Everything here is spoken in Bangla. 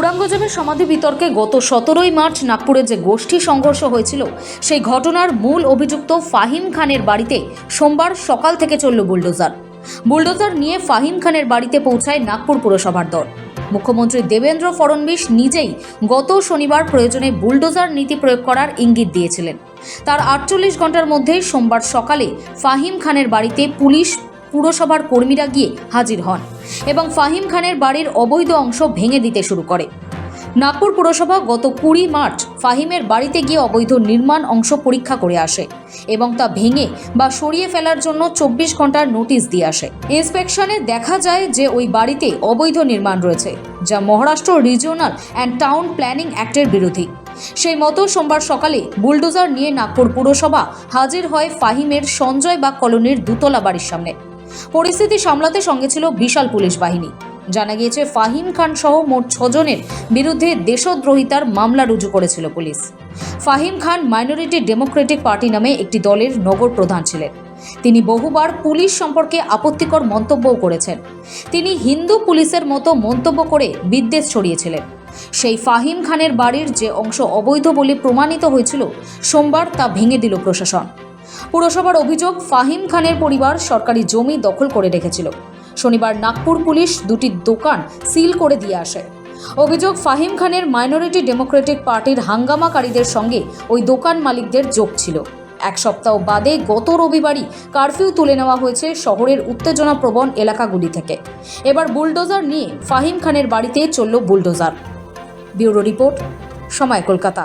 ঔরঙ্গজেবের সমাধি বিতর্কে গত 17ই মার্চ নাগপুরে যে গোষ্ঠী সংঘর্ষ হয়েছিল সেই ঘটনার মূল অভিযুক্ত ফাহিম খানের বাড়িতে সোমবার সকাল থেকে চলল বুলডোজার নিয়ে ফাহিম খানের বাড়িতে পৌঁছায় নাগপুর পুরসভার দল। মুখ্যমন্ত্রী দেবেন্দ্র ফড়নবিস নিজেই গত শনিবার প্রয়োজনে বুলডোজার নীতি প্রয়োগ করার ইঙ্গিত দিয়েছিলেন। তার 48 ঘন্টার মধ্যে সোমবার সকালে ফাহিম খানের বাড়িতে পুলিশ পুরসভার কর্মীরা গিয়ে হাজির হন এবং ফাহিম খানের বাড়ির অবৈধ অংশ ভেঙে দিতে শুরু করে। নাগপুর পুরসভা গত 20 মার্চ ফাহিমের বাড়িতে গিয়ে অবৈধ নির্মাণ অংশ পরীক্ষা করে আসে এবং তা ভেঙে বা সরিয়ে ফেলার জন্য 24 ঘন্টার নোটিশ দিয়ে আসে। ইন্সপেকশনে দেখা যায় যে ওই বাড়িতে অবৈধ নির্মাণ রয়েছে, যা Maharashtra regional and town planning অ্যাক্টের বিরোধী। সেই মতো সোমবার সকালে বুলডোজার নিয়ে নাগপুর পুরসভা হাজির হয় ফাহিমের সঞ্জয় বাগ কলোনির দুতলা বাড়ির সামনে। পরিস্থিতি সামলাতে সঙ্গে ছিল বিশাল পুলিশ বাহিনী। জানা গিয়েছে ফাহিম খান সহ মোট 6 জনের বিরুদ্ধে দেশদ্রোহিতার মামলা রুজু করেছিল পুলিশ। ফাহিম খান মাইনরিটি ডেমোক্রেটিক পার্টি নামে একটি দলের নগর প্রধান ছিলেন। তিনি বহুবার পুলিশ সম্পর্কে আপত্তিকর মন্তব্যও করেছেন। তিনি হিন্দু পুলিশের মতো মন্তব্য করে বিদ্বেষ ছড়িয়েছিলেন। সেই ফাহিম খানের বাড়ির যে অংশ অবৈধ বলে প্রমাণিত হয়েছিল, সোমবার তা ভেঙে দিল প্রশাসন। পুরসভার অভিযোগ, ফাহিম খানের পরিবার সরকারি জমি দখল করে রেখেছিল। শনিবার নাগপুর পুলিশ দুটি দোকান সিল করে দিয়ে আসে। অভিযোগ, ফাহিম খানের মাইনরিটি ডেমোক্রেটিক পার্টির হাঙ্গামাকারীদের সঙ্গে ওই দোকান মালিকদের যোগ ছিল। এক সপ্তাহ বাদে গত রবিবারই কারফিউ তুলে নেওয়া হয়েছে শহরের উত্তেজনাপ্রবণ এলাকাগুলি থেকে। এবার বুলডোজার নিয়ে ফাহিম খানের বাড়িতে চলল বুলডোজার। ব্যুরো রিপোর্ট, সময়, কলকাতা।